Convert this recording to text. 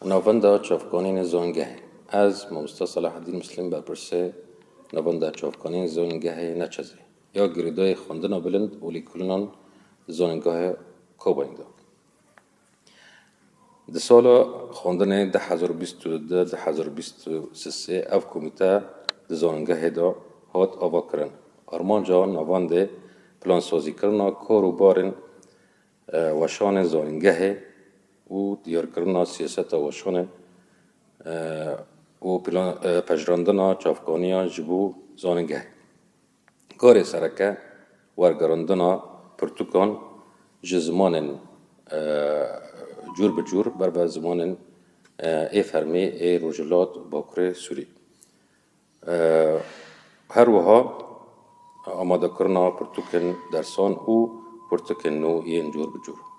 ناوندا چافکانین زانگه از مامستا صلاح الدین مسلم برپرسه ناوندا چافکانین زانگه نچزه یا گریدای خواندن بلند اولی کلنان زانگاه کوبایندا ده سال خواندن 2022-2023 اف کمیته ده زانگه دا هات آوا کرن آرمان جا نوانده پلان سازی کرنا کار و بارن وشان زانگه و دیار کرنا سیاست وشان و پجراندنا چافکانیا جبو زانگه کار سرکه ورگراندنا پرتوکان جزمان جور به جور بر زمان ای فرمی ای روجلات باکره سوری هر وها آماده کرنا پرتوکن درسان و پرتوکن نو این جور به جور